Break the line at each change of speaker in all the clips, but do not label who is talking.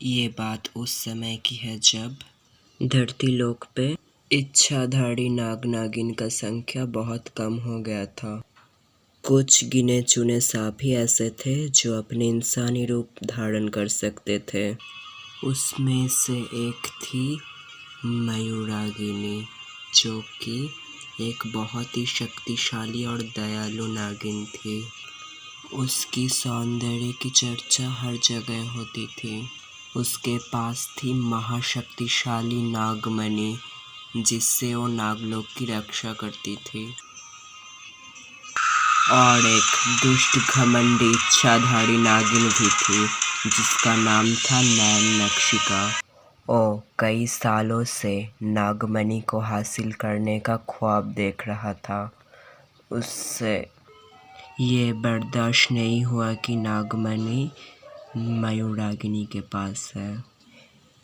ये बात उस समय की है जब धरती लोक पे इच्छाधारी नाग नागिन का संख्या बहुत कम हो गया था। कुछ गिने चुने सांप ही ऐसे थे जो अपने इंसानी रूप धारण कर सकते थे। उसमें से एक थी मयूरागिनी, जो कि एक बहुत ही शक्तिशाली और दयालु नागिन थी। उसकी सौंदर्य की चर्चा हर जगह होती थी। उसके पास थी महाशक्तिशाली नागमणि, जिससे वो नागलोक की रक्षा करती थी। और एक दुष्ट घमंडी इच्छाधारी नागिन भी थी, जिसका नाम था नैननक्षिका। वो कई सालों से नागमणि को हासिल करने का ख्वाब देख रहा था। उससे ये बर्दाश्त नहीं हुआ कि नागमणि मयूरागिनी के पास है।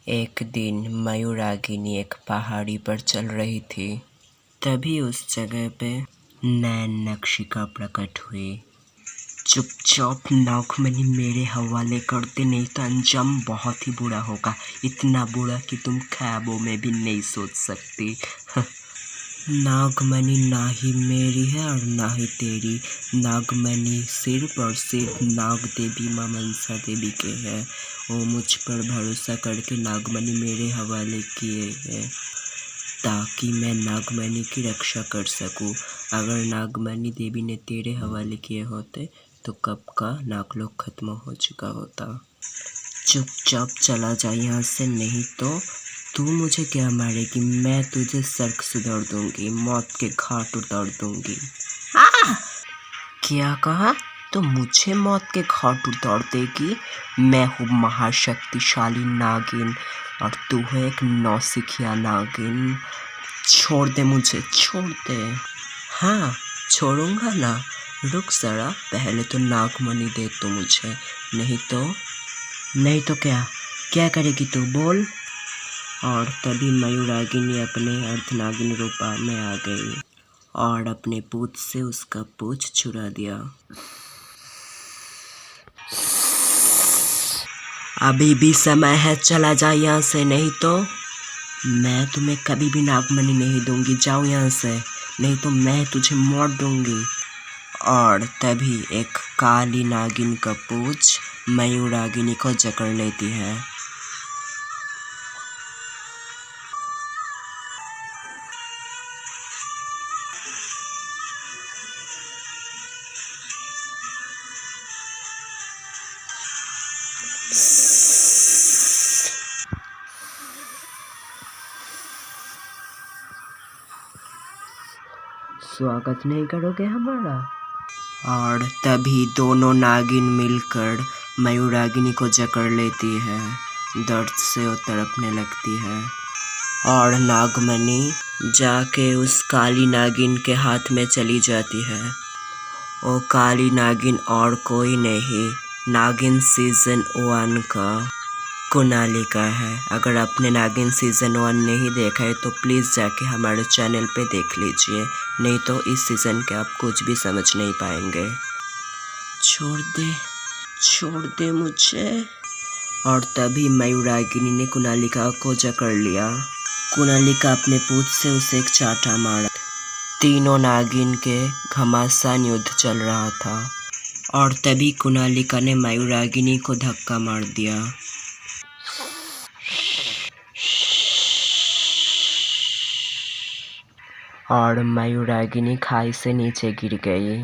एक दिन मयूरागिनी एक पहाड़ी पर चल रही थी, तभी उस जगह पे नैननक्षिका प्रकट हुई। चुपचाप नागमणि मेरे हवाले कर दे, नहीं तो अंजाम बहुत ही बुरा होगा, इतना बुरा कि तुम ख्वाबों में भी नहीं सोच सकती। नागमणि ना ही मेरी है और ना ही तेरी। नागमणि सिर्फ और सिर्फ नाग देवी माँ मनसा देवी के है। वो मुझ पर भरोसा करके नागमणि मेरे हवाले किए हैं, ताकि मैं नागमणि की रक्षा कर सकूं। अगर नागमणि देवी ने तेरे हवाले किए होते तो कब का नागलोक खत्म हो चुका होता। चुपचाप चला जा यहाँ से, नहीं तो तू मुझे क्या मारेगी, मैं तुझे सर्क सुधार दूंगी, मौत के घाट उतार दूंगी। क्या कहा? तो मुझे मौत के घाट उतार देगी? मैं हूँ महाशक्तिशाली नागिन और तू है एक नौसिखिया नागिन। छोड़ दे मुझे, छोड़ दे। हाँ, छोड़ूंगा ना, रुक जरा, पहले तो नागमणि दे तो मुझे, नहीं तो क्या करेगी तू, बोल। और तभी मयूरागिनी अपने अर्धनागिन रूप में आ गई और अपने पूंछ से उसका पूंछ चुरा दिया। अभी भी समय है, चला जा यहाँ से, नहीं तो मैं तुम्हें कभी भी नागमणि नहीं दूंगी। जाओ यहाँ से, नहीं तो मैं तुझे मार दूंगी। और तभी एक काली नागिन का पूंछ मयूरागिनी को जकड़ लेती है। स्वागत नहीं करोगे हमारा? और तभी दोनों नागिन मिलकर मयूरागिनी को जकड़ लेती है। दर्द से वो तड़पने लगती है और नागमणि जाके उस काली नागिन के हाथ में चली जाती है। वो काली नागिन और कोई नहीं, नागिन सीजन 1 का कुनालिका है। अगर आपने नागिन सीजन 1 नहीं देखा है तो प्लीज़ जाके हमारे चैनल पे देख लीजिए, नहीं तो इस सीज़न के आप कुछ भी समझ नहीं पाएंगे। छोड़ दे मुझे। और तभी मयूरागिनी ने कुनालिका को जकड़ लिया। कुनालिका अपने पूंछ से उसे एक चाटा मारा। तीनों नागिन के घमासान युद्ध चल रहा था और तभी कुनालिका ने मयूरागिनी को धक्का मार दिया। और मयूरागिनी खाई से नीचे गिर गई।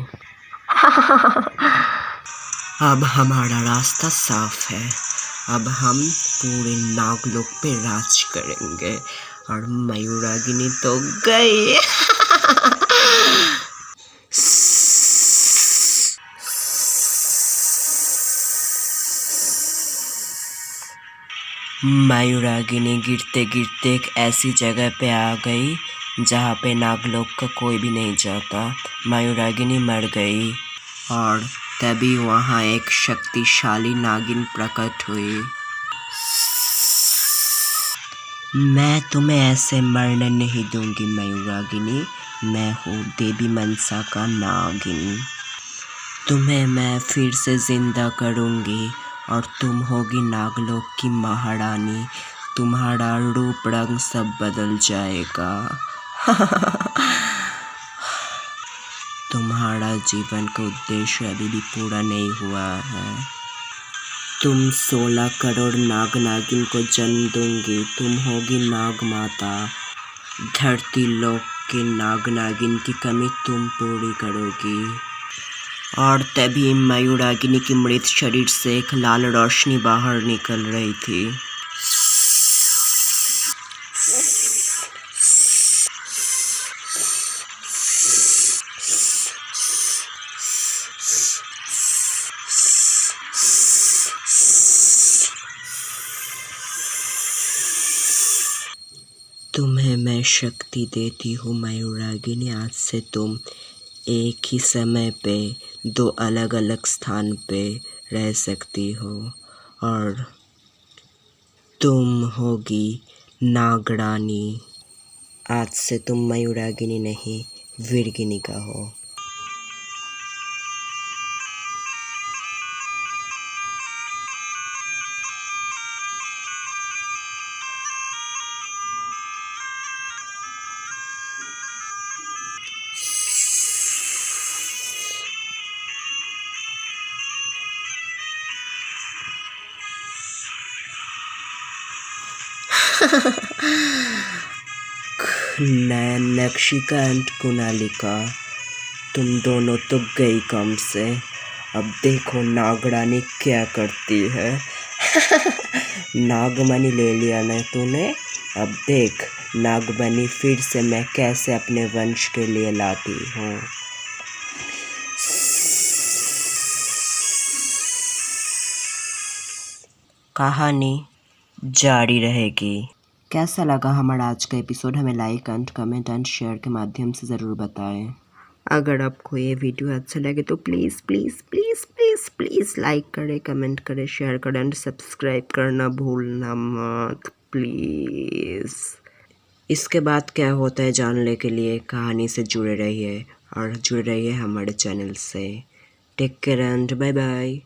अब हमारा रास्ता साफ है, अब हम पूरे नागलोक पे राज करेंगे। और मयूरागिनी तो गई। मयूरागिनी गिरते गिरते एक ऐसी जगह पे आ गई जहाँ पे नागलोक का कोई भी नहीं जाता। मयूरागिनी मर गई और तभी वहाँ एक शक्तिशाली नागिन प्रकट हुई। मैं तुम्हें ऐसे मरने नहीं दूंगी मयूरागिनी, मैं हूँ देवी मनसा का नागिन। तुम्हें मैं फिर से जिंदा करूँगी और तुम होगी नागलोक की महारानी। तुम्हारा रूप रंग सब बदल जाएगा। तुम्हारा जीवन का उद्देश्य अभी भी पूरा नहीं हुआ है। तुम 16 करोड़ नाग नागिन को जन्म दूंगी। तुम होगी नाग माता। धरती लोक के नाग नागिन की कमी तुम पूरी करोगी। और तभी मयूरागिनी की मृत शरीर से एक लाल रोशनी बाहर निकल रही थी। तुम्हें मैं शक्ति देती हूँ मयूरागिनी। आज से तुम एक ही समय पे 2 अलग अलग स्थान पे रह सकती हो और तुम होगी नागरानी। आज से तुम मयूरागिनी नहीं वीरगिनिका हो। नयन नक्षिका एंड कुणालिका, तुम दोनों तो गई कम से। अब देखो नागरानी क्या करती है। नागमणि ले लिया ना तूने। अब देख नागमणि फिर से मैं कैसे अपने वंश के लिए लाती हूँ। कहानी जारी रहेगी। कैसा लगा हमारा आज का एपिसोड हमें like and comment and share के माध्यम से ज़रूर बताएं। अगर आपको ये वीडियो अच्छा लगे तो please please please please please like करें, कमेंट करें, शेयर करें एंड सब्सक्राइब करना भूलना मत प्लीज़। इसके बाद क्या होता है जानने के लिए कहानी से जुड़े रहिए और जुड़े रहिए हमारे चैनल से। Take care and bye bye.